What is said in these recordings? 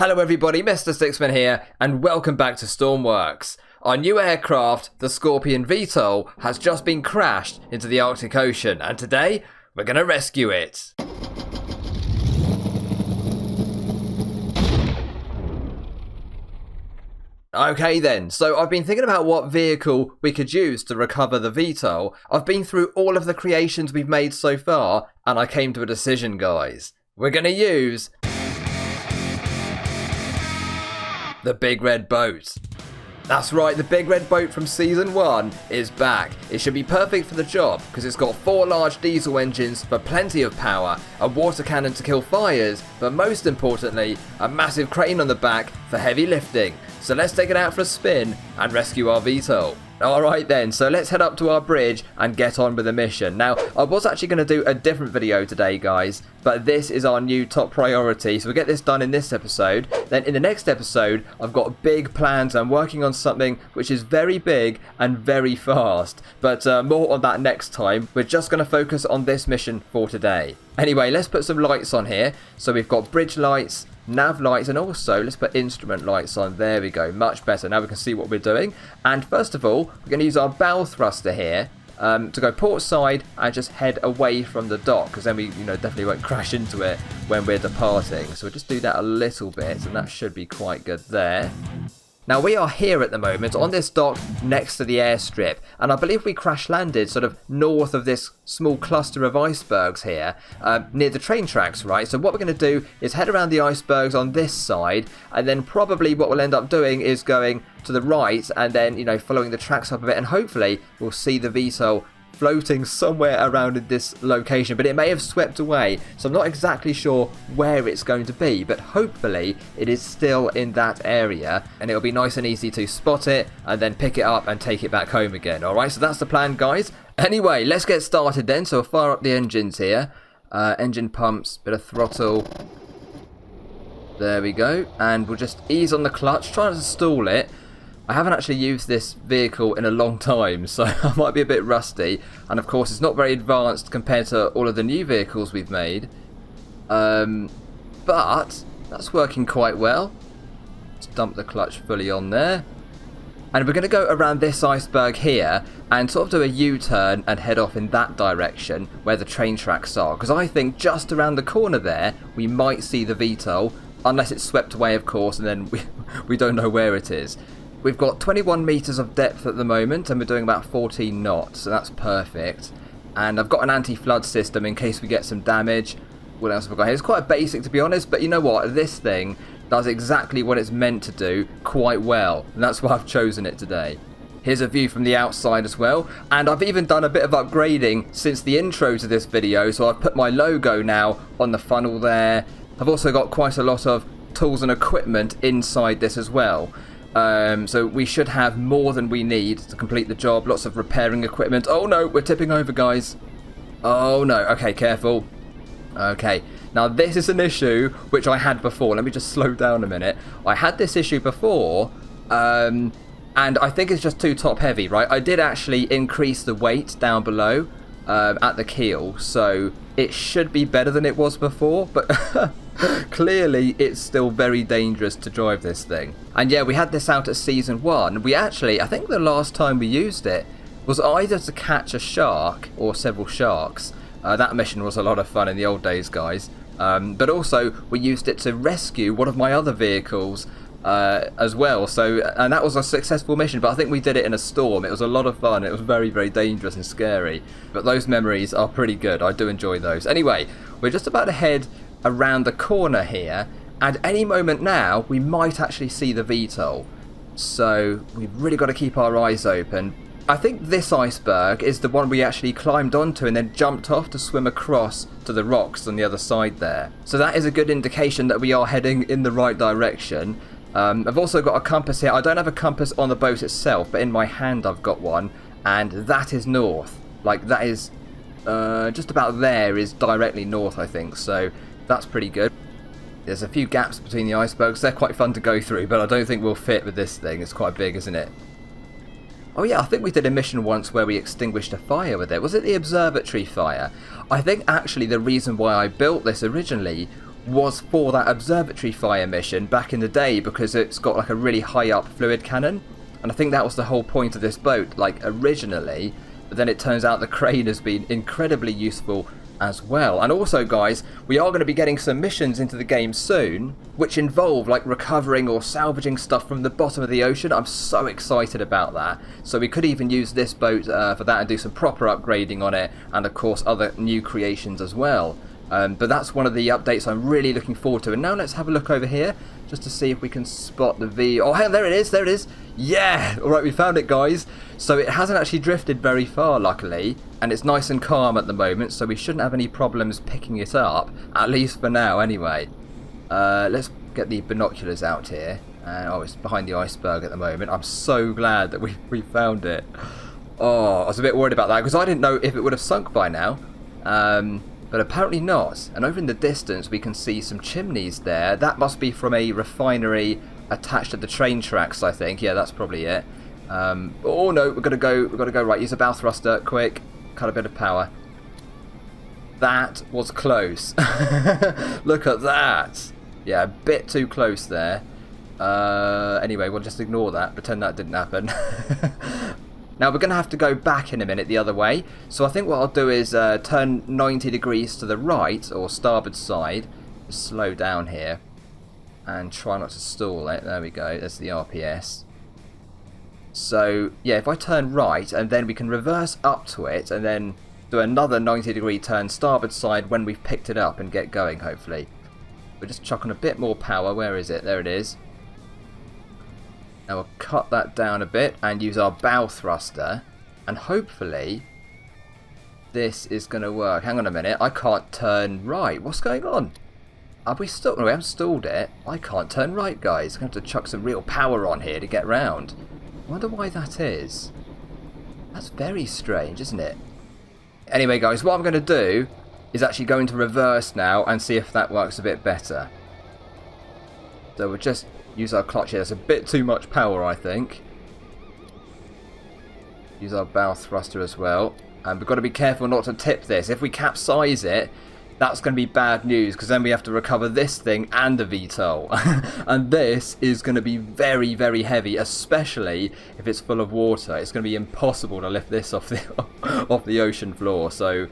Hello everybody, Mr. Sixman here, and welcome back to Stormworks. Our new aircraft, the Scorpion VTOL, has just been crashed into the Arctic Ocean, and today, we're gonna rescue it. Okay then, so I've been thinking about what vehicle we could use to recover the VTOL. I've been through all of the creations we've made so far, and I came to a decision, guys. We're gonna use the big red boat. That's right, the big red boat from season 1 is back. It should be perfect for the job because it's got 4 large diesel engines for plenty of power, a water cannon to kill fires, but most importantly, a massive crane on the back for heavy lifting. So let's take it out for a spin and rescue our VTOL. Alright then, so let's head up to our bridge and get on with the mission. Now, I was actually going to do a different video today, guys, but this is our new top priority, so we'll get this done in this episode. Then in the next episode, I've got big plans. I'm working on something which is very big and very fast, but more on that next time. We're just going to focus on this mission for today. Anyway, let's put some lights on here. So we've got bridge lights, nav lights, and also let's put instrument lights on. There we go, much better. Now we can see what we're doing. And first of all, we're going to use our bow thruster here to go port side and just head away from the dock, because then we definitely won't crash into it when we're departing. So we'll just do that a little bit, and that should be quite good there. Now we are here at the moment on this dock next to the airstrip, and I believe we crash landed sort of north of this small cluster of icebergs here near the train tracks, right? So what we're going to do is head around the icebergs on this side, and then probably what we'll end up doing is going to the right and then following the tracks up a bit, and hopefully we'll see the VTOL floating somewhere around in this location, but it may have swept away, so I'm not exactly sure where it's going to be, but hopefully it is still in that area, and it'll be nice and easy to spot it and then pick it up and take it back home again. Alright, so that's the plan, guys. Anyway, let's get started then. So we'll fire up the engines here, engine pumps, bit of throttle, there we go, and we'll just ease on the clutch, try not to stall it. I haven't actually used this vehicle in a long time, so I might be a bit rusty, and of course it's not very advanced compared to all of the new vehicles we've made, but that's working quite well. Let's dump the clutch fully on there, and we're going to go around this iceberg here and sort of do a U-turn and head off in that direction where the train tracks are, because I think just around the corner there we might see the VTOL, unless it's swept away of course, and then we don't know where it is. We've got 21 metres of depth at the moment, and we're doing about 14 knots, so that's perfect. And I've got an anti-flood system in case we get some damage. What else have I got here? It's quite basic, to be honest, but you know what? This thing does exactly what it's meant to do quite well, and that's why I've chosen it today. Here's a view from the outside as well, and I've even done a bit of upgrading since the intro to this video, so I've put my logo now on the funnel there. I've also got quite a lot of tools and equipment inside this as well. So we should have more than we need to complete the job. Lots of repairing equipment. Oh no, we're tipping over, guys. Oh no, okay, careful. Okay, now this is an issue which I had before. Let me just slow down a minute. I had this issue before, and I think it's just too top heavy, right? I did actually increase the weight down below at the keel, so it should be better than it was before, but clearly it's still very dangerous to drive this thing. And yeah, we had this out at season 1. We actually, I think the last time we used it was either to catch a shark or several sharks. That mission was a lot of fun in the old days, guys. But also we used it to rescue one of my other vehicles as well, and that was a successful mission, but I think we did it in a storm. It was a lot of fun. It was very, very dangerous and scary, but those memories are pretty good. I do enjoy those. Anyway, we're just about to head around the corner here, and any moment now we might actually see the VTOL, so we've really got to keep our eyes open. I think this iceberg is the one we actually climbed onto and then jumped off to swim across to the rocks on the other side there, so that is a good indication that we are heading in the right direction. I've also got a compass here. I don't have a compass on the boat itself, but in my hand I've got one, and that is north. Like, that is just about there is directly north, I think, so that's pretty good. There's a few gaps between the icebergs. They're quite fun to go through, but I don't think we'll fit with this thing. It's quite big, isn't it? Oh yeah, I think we did a mission once where we extinguished a fire with it. Was it the observatory fire? I think actually the reason why I built this originally was for that observatory fire mission back in the day, because it's got like a really high up fluid cannon, and I think that was the whole point of this boat, like originally, but then it turns out the crane has been incredibly useful as well. And also, guys, we are going to be getting some missions into the game soon which involve like recovering or salvaging stuff from the bottom of the ocean. I'm so excited about that. So we could even use this boat for that and do some proper upgrading on it, and of course other new creations as well. But that's one of the updates I'm really looking forward to. And now let's have a look over here just to see if we can spot the V. Oh, hey, there it is, there it is. Yeah, all right, we found it, guys. So it hasn't actually drifted very far, luckily, and it's nice and calm at the moment, so we shouldn't have any problems picking it up, at least for now anyway. Let's get the binoculars out here. Oh, it's behind the iceberg at the moment. I'm so glad that we found it. Oh, I was a bit worried about that because I didn't know if it would have sunk by now. But apparently not. And over in the distance we can see some chimneys there. That must be from a refinery attached to the train tracks, I think. Yeah, that's probably it. Oh no, we've got to go right. Use a bow thruster, quick. Cut a bit of power. That was close. Look at that. Yeah, a bit too close there. Anyway, we'll just ignore that. Pretend that didn't happen. Now we're going to have to go back in a minute the other way. So I think what I'll do is turn 90 degrees to the right, or starboard side. Just slow down here. And try not to stall it. There we go. There's the RPS. So, yeah, if I turn right, and then we can reverse up to it, and then do another 90 degree turn starboard side when we've picked it up and get going, hopefully. We'll just chuck on a bit more power. Where is it? There it is. Now we'll cut that down a bit and use our bow thruster, and hopefully this is going to work. Hang on a minute, I can't turn right. What's going on? Are we still? No, we haven't stalled it. I can't turn right, guys. I'm going to have to chuck some real power on here to get round. I wonder why that is. That's very strange, isn't it? Anyway, guys, what I'm going to do is actually go into reverse now and see if that works a bit better. So we'll just use our clutch here. There's a bit too much power, I think. Use our bow thruster as well. And we've got to be careful not to tip this. If we capsize it, that's going to be bad news, because then we have to recover this thing and the VTOL. And this is going to be very, very heavy, especially if it's full of water. It's going to be impossible to lift this off the ocean floor. So,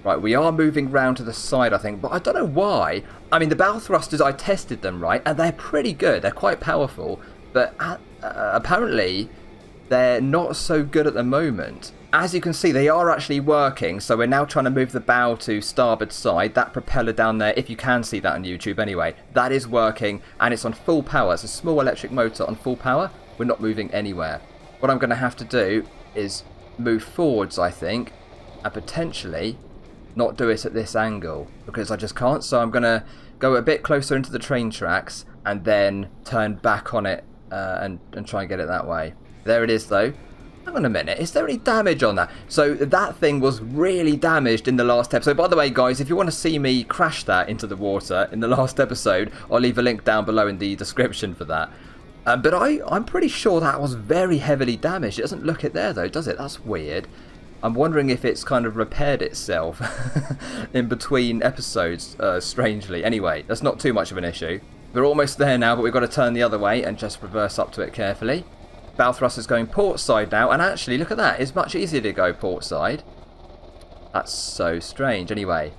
right, we are moving round to the side, I think, but I don't know why. I mean, the bow thrusters, I tested them, right, and they're pretty good. They're quite powerful, but apparently they're not so good at the moment. As you can see, they are actually working, so we're now trying to move the bow to starboard side. That propeller down there, if you can see that on YouTube anyway, that is working, and it's on full power. It's a small electric motor on full power. We're not moving anywhere. What I'm going to have to do is move forwards, I think, and potentially not do it at this angle, because I just can't. So I'm going to go a bit closer into the train tracks and then turn back on it and try and get it that way. There it is, though. Hang on a minute, is there any damage on that? So that thing was really damaged in the last episode. By the way, guys, if you want to see me crash that into the water in the last episode, I'll leave a link down below in the description for that. But I'm pretty sure that was very heavily damaged. It doesn't look it there, though, does it? That's weird. I'm wondering if it's kind of repaired itself in between episodes, strangely. Anyway, that's not too much of an issue. We're almost there now, but we've got to turn the other way and just reverse up to it carefully. Bow thruster's going port side now, and actually, look at that. It's much easier to go port side. That's so strange. Anyway,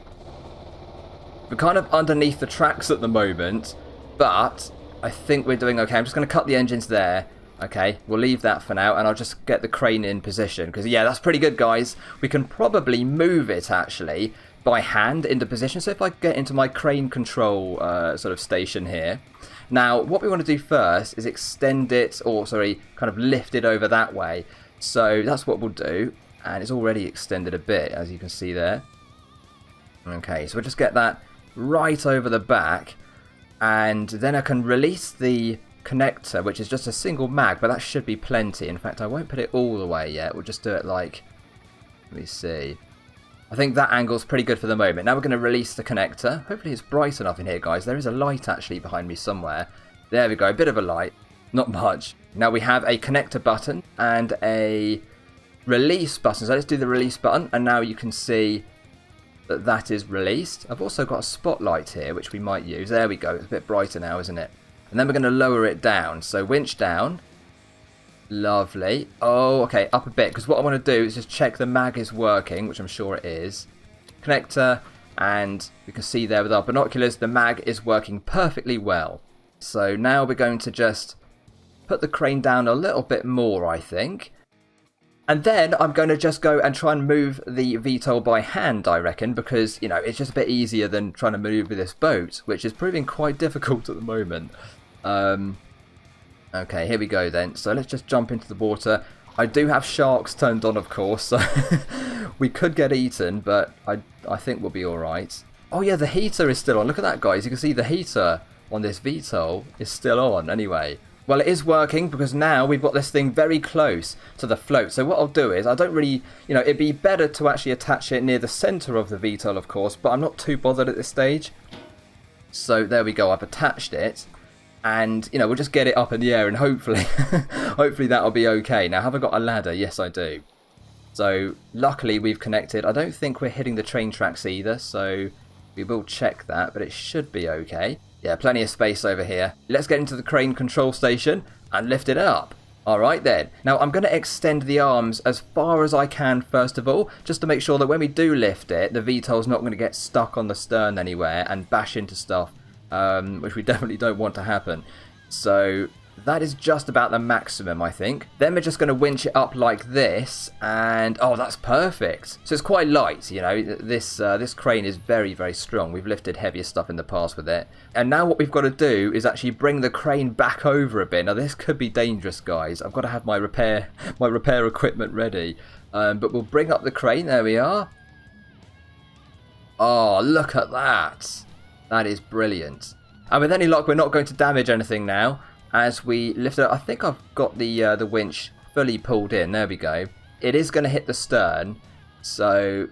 we're kind of underneath the tracks at the moment, but I think we're doing okay. I'm just going to cut the engines there. Okay, we'll leave that for now, and I'll just get the crane in position, because, yeah, that's pretty good, guys. We can probably move it, actually, by hand into position. So if I get into my crane control sort of station here. Now, what we want to do first is extend it, or sorry, kind of lift it over that way. So that's what we'll do, and it's already extended a bit, as you can see there. Okay, so we'll just get that right over the back, and then I can release the connector, which is just a single mag, but that should be plenty. In fact, I won't put it all the way yet. We'll just do it like, let me see. I think that angle's pretty good for the moment. Now we're going to release the connector. Hopefully it's bright enough in here, guys. There is a light actually behind me somewhere. There we go, a bit of a light. Not much. Now we have a connector button and a release button. So let's do the release button. And now you can see that is released. I've also got a spotlight here, which we might use. There we go. It's a bit brighter now, isn't it? And then we're going to lower it down. So winch down. Lovely. Oh, okay, up a bit. Because what I want to do is just check the mag is working, which I'm sure it is. Connector. And we can see there with our binoculars, the mag is working perfectly well. So now we're going to just put the crane down a little bit more, I think. And then I'm going to just go and try and move the VTOL by hand, I reckon, because, you know, it's just a bit easier than trying to maneuver this boat, which is proving quite difficult at the moment. Okay, here we go then. So let's just jump into the water. I do have sharks turned on, of course, so we could get eaten, but I think we'll be alright. Oh yeah, the heater is still on. Look at that, guys. You can see the heater on this VTOL is still on anyway. Well, it is working because now we've got this thing very close to the float. So what I'll do is, I don't really, you know, it'd be better to actually attach it near the centre of the VTOL, of course, but I'm not too bothered at this stage. So there we go, I've attached it. And, you know, we'll just get it up in the air and hopefully, hopefully that'll be okay. Now, have I got a ladder? Yes, I do. So, luckily we've connected. I don't think we're hitting the train tracks either, so we will check that, but it should be okay. Yeah, plenty of space over here. Let's get into the crane control station and lift it up. Alright then. Now, I'm going to extend the arms as far as I can first of all, just to make sure that when we do lift it, the VTOL's not going to get stuck on the stern anywhere and bash into stuff. Which we definitely don't want to happen. So that is just about the maximum, I think. Then we're just going to winch it up like this, and oh, that's perfect. So it's quite light, you know. This crane is very, very strong. We've lifted heavier stuff in the past with it, and now what we've got to do is actually bring the crane back over a bit. Now this could be dangerous, guys. I've got to have my repair equipment ready, but we'll bring up the crane. There we are. Oh, look at that. That is brilliant. And with any luck, we're not going to damage anything now as we lift it up. I think I've got the winch fully pulled in. There we go. It is going to hit the stern, so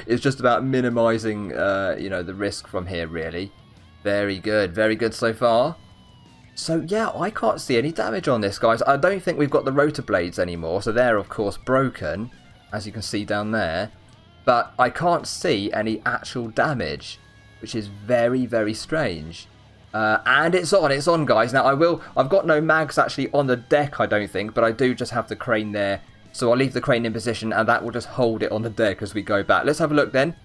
it's just about minimising, you know, the risk from here, really. Very good so far. So yeah, I can't see any damage on this, guys. I don't think we've got the rotor blades anymore, so they're of course broken, as you can see down there. But I can't see any actual damage, which is very, very strange. And it's on, guys. Now, I've got no mags actually on the deck, I don't think, but I do just have the crane there. So I'll leave the crane in position, and that will just hold it on the deck as we go back. Let's have a look then.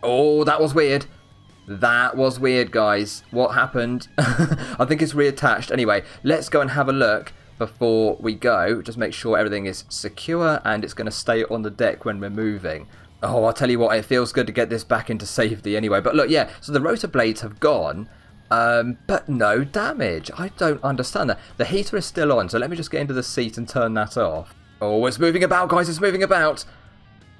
Oh, that was weird. That was weird, guys. What happened? I think it's reattached. Anyway, let's go and have a look before we go. Just make sure everything is secure, and it's going to stay on the deck when we're moving. Oh, I'll tell you what, it feels good to get this back into safety anyway. But look, yeah, so the rotor blades have gone, but no damage. I don't understand that. The heater is still on, so let me just get into the seat and turn that off. Oh, it's moving about, guys, it's moving about.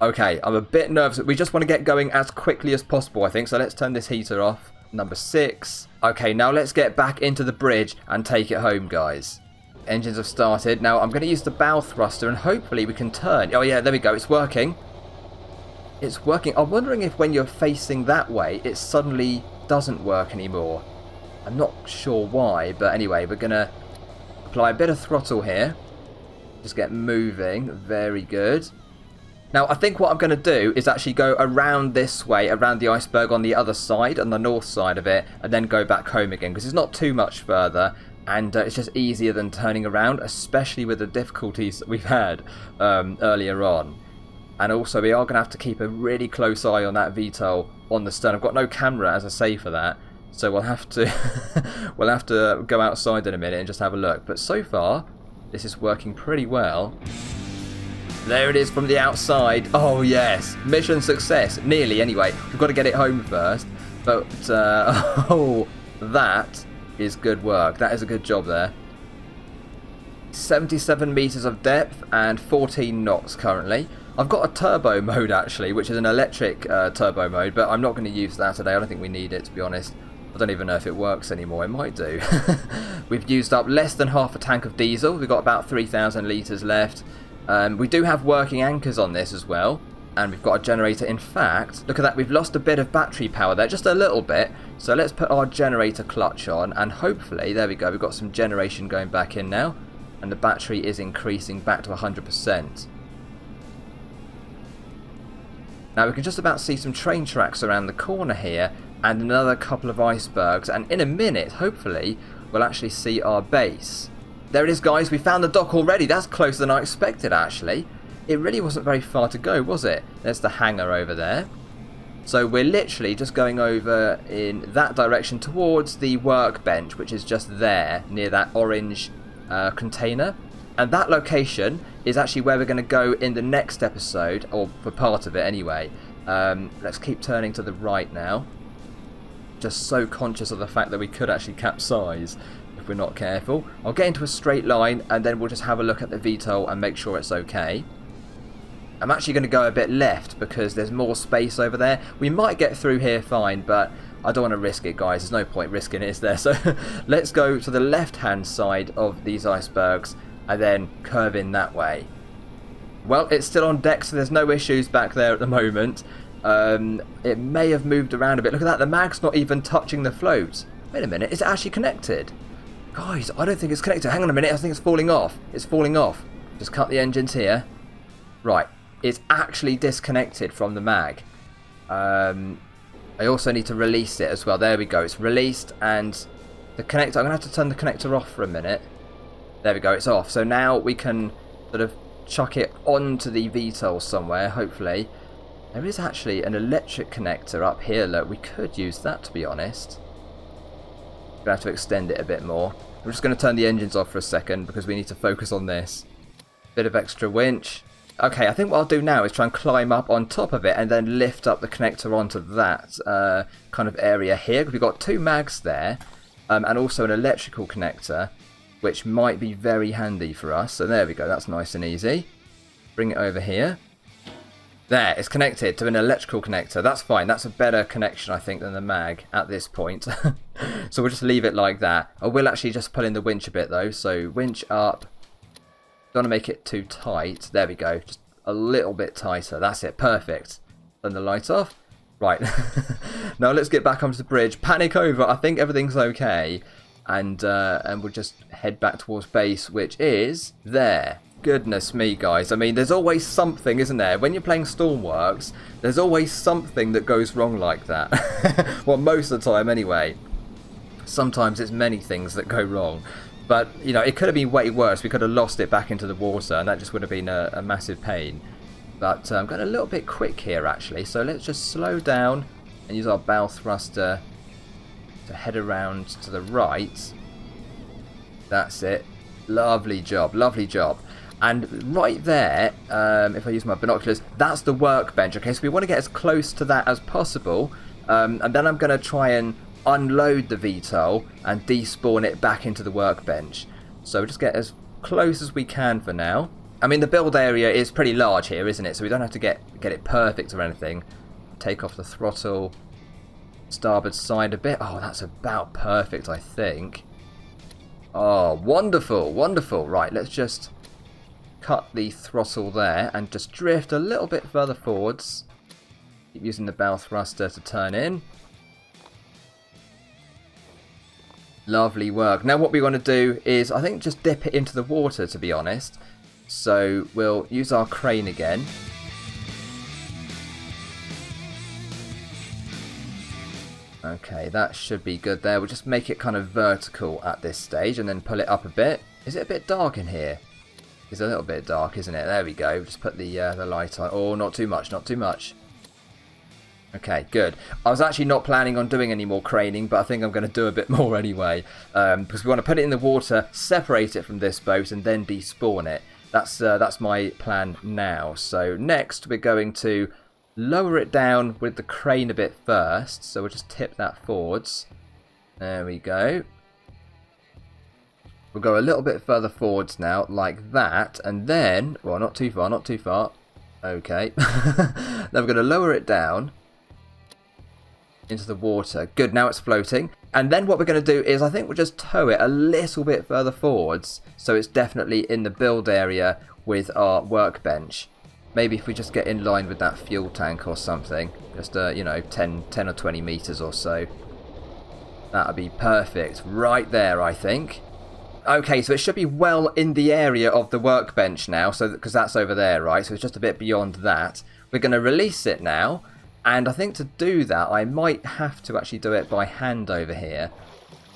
Okay, I'm a bit nervous. We just want to get going as quickly as possible, I think. So let's turn this heater off. Number 6. Okay, now let's get back into the bridge and take it home, guys. Engines have started. Now, I'm going to use the bow thruster and hopefully we can turn. Oh, yeah, there we go. It's working. It's working. I'm wondering if when you're facing that way, it suddenly doesn't work anymore. I'm not sure why, but anyway, we're going to apply a bit of throttle here. Just get moving. Very good. Now, I think what I'm going to do is actually go around this way, around the iceberg on the other side, on the north side of it, and then go back home again, because it's not too much further, and it's just easier than turning around, especially with the difficulties that we've had earlier on. And also, we are going to have to keep a really close eye on that VTOL on the stern. I've got no camera, as I say, for that, so we'll have to we'll have to go outside in a minute and just have a look. But so far, this is working pretty well. There it is from the outside. Oh yes, mission success. Nearly, anyway. We've got to get it home first. But oh, that is good work. That is a good job there. 77 meters of depth and 14 knots currently. I've got a turbo mode actually, which is an electric turbo mode, but I'm not going to use that today. I don't think we need it, to be honest. I don't even know if it works anymore. It might do. We've used up less than half a tank of diesel. We've got about 3,000 litres left. We do have working anchors on this as well, and we've got a generator. In fact, look at that, we've lost a bit of battery power there, just a little bit. So let's put our generator clutch on, and hopefully, there we go, we've got some generation going back in now, and the battery is increasing back to 100%. Now we can just about see some train tracks around the corner here and another couple of icebergs, and in a minute, hopefully, we'll actually see our base. There it is, guys. We found the dock already. That's closer than I expected, actually. It really wasn't very far to go, was it? There's the hangar over there. So we're literally just going over in that direction towards the workbench, which is just there near that orange container. And that location is actually where we're going to go in the next episode, or for part of it anyway. Let's keep turning to the right now. Just so conscious of the fact that we could actually capsize if we're not careful. I'll get into a straight line and then we'll just have a look at the VTOL and make sure it's okay. I'm actually going to go a bit left because there's more space over there. We might get through here fine, but I don't want to risk it, guys. There's no point risking it, is there? So let's go to the left-hand side of these icebergs and then curve in that way. Well, it's still on deck, so there's no issues back there at the moment. It may have moved around a bit. Look at that, the mag's not even touching the float. Wait a minute, is it actually connected? Guys, I don't think it's connected. Hang on a minute, I think it's falling off. It's falling off. Just cut the engines here. Right, it's actually disconnected from the mag. I also need to release it as well. There we go, it's released, and the connector, I'm going to have to turn the connector off for a minute. There we go, it's off. So now we can sort of chuck it onto the VTOL somewhere, hopefully. There is actually an electric connector up here. Look, we could use that, to be honest. We're going to have to extend it a bit more. I'm just going to turn the engines off for a second because we need to focus on this. Bit of extra winch. Okay, I think what I'll do now is try and climb up on top of it and then lift up the connector onto that kind of area here. We've got two mags there and also an electrical connector, which might be very handy for us. So there we go, that's nice and easy. Bring it over here. There, it's connected to an electrical connector. That's fine. That's a better connection, I think, than the mag at this point. So we'll just leave it like that. I will actually just pull in the winch a bit, though. So winch up. Don't want to make it too tight. There we go. Just a little bit tighter. That's it. Perfect. Turn the light off. Right. Now let's get back onto the bridge. Panic over. I think everything's okay. And we'll just head back towards base, which is there. Goodness me, guys. I mean, there's always something, isn't there? When you're playing Stormworks, there's always something that goes wrong like that. Well, most of the time anyway. Sometimes it's many things that go wrong. But, you know, it could have been way worse. We could have lost it back into the water, and that just would have been a massive pain. But I'm going a little bit quick here, actually. So let's just slow down and use our bow thruster to head around to the right. That's it. Lovely job, lovely job. And right there, if I use my binoculars, that's the workbench. Okay, so we want to get as close to that as possible. And then I'm going to try and unload the VTOL and despawn it back into the workbench. So we'll just get as close as we can for now. I mean, the build area is pretty large here, isn't it? So we don't have to get it perfect or anything. Take off the throttle. Starboard side a bit. Oh, that's about perfect, I think. Oh, wonderful, wonderful. Right, let's just cut the throttle there and just drift a little bit further forwards. Keep using the bow thruster to turn in. Lovely work. Now what we want to do is, I think, just dip it into the water, to be honest. So we'll use our crane again. Okay, that should be good there. We'll just make it kind of vertical at this stage and then pull it up a bit. Is it a bit dark in here? It's a little bit dark, isn't it? There we go. Just put the light on. Oh, not too much, not too much. Okay, good. I was actually not planning on doing any more craning, but I think I'm going to do a bit more anyway. Because we want to put it in the water, separate it from this boat, and then despawn it. That's my plan now. So next we're going to lower it down with the crane a bit first. So we'll just tip that forwards. There we go. We'll go a little bit further forwards now, like that. And then, well, not too far, not too far. Okay. Then we're going to lower it down into the water. Good, now it's floating. And then what we're going to do is, I think we'll just tow it a little bit further forwards. So it's definitely in the build area with our workbench. Maybe if we just get in line with that fuel tank or something, just, you know, 10 or 20 meters or so. That would be perfect. Right there, I think. Okay, so it should be well in the area of the workbench now, so because that's over there, right? So it's just a bit beyond that. we're going to release it now. And I think to do that, I might have to actually do it by hand over here.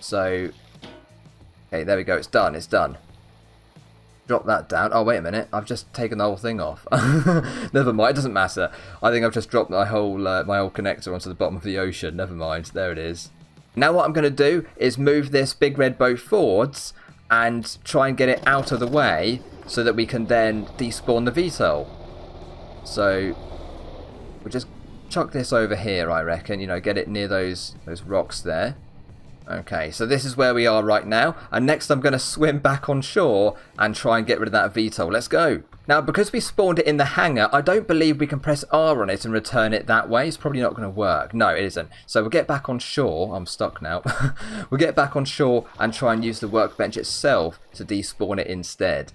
So, okay, there we go. It's done. It's done. Drop that down. Oh, wait a minute. I've just taken the whole thing off. Never mind. It doesn't matter. I think I've just dropped my whole connector onto the bottom of the ocean. Never mind. There it is. Now what I'm going to do is move this big red boat forwards and try and get it out of the way so that we can then despawn the VTOL. So we'll just chuck this over here, I reckon. You know, get it near those rocks there. Okay, so this is where we are right now. And next I'm going to swim back on shore and try and get rid of that VTOL. Let's go. Now, because we spawned it in the hangar, I don't believe we can press R on it and return it that way. It's probably not going to work. No, it isn't. So we'll get back on shore. I'm stuck now. We'll get back on shore and try and use the workbench itself to despawn it instead.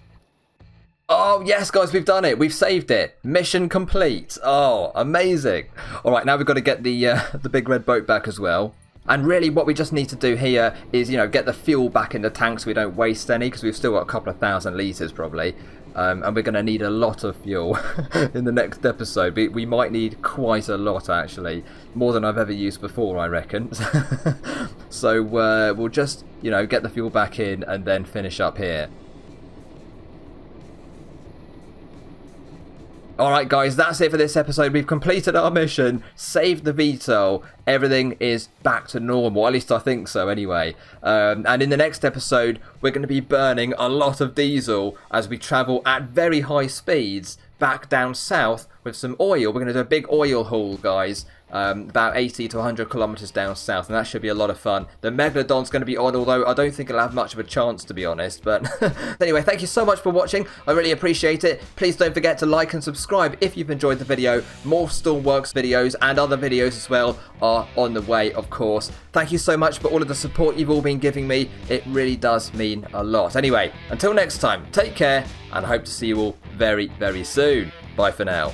Oh, yes, guys, we've done it. We've saved it. Mission complete. Oh, amazing. All right, now we've got to get the big red boat back as well. And really what we just need to do here is, you know, get the fuel back in the tank so we don't waste any, because we've still got a couple of thousand litres probably. And we're going to need a lot of fuel in the next episode. We might need quite a lot, actually. More than I've ever used before, I reckon. So we'll just, you know, get the fuel back in and then finish up here. Alright guys, that's it for this episode. We've completed our mission, saved the VTOL, everything is back to normal, at least I think so anyway. And in the next episode, we're going to be burning a lot of diesel as we travel at very high speeds back down south with some oil. We're going to do a big oil haul, guys. About 80 to 100 kilometers down south, and that should be a lot of fun. The Megalodon's going to be on, although I don't think it'll have much of a chance, to be honest. But anyway, thank you so much for watching. I really appreciate it. Please don't forget to like and subscribe if you've enjoyed the video. More Stormworks videos and other videos as well are on the way, of course. Thank you so much for all of the support you've all been giving me. It really does mean a lot. Anyway, until next time, take care, and I hope to see you all very, very soon. Bye for now.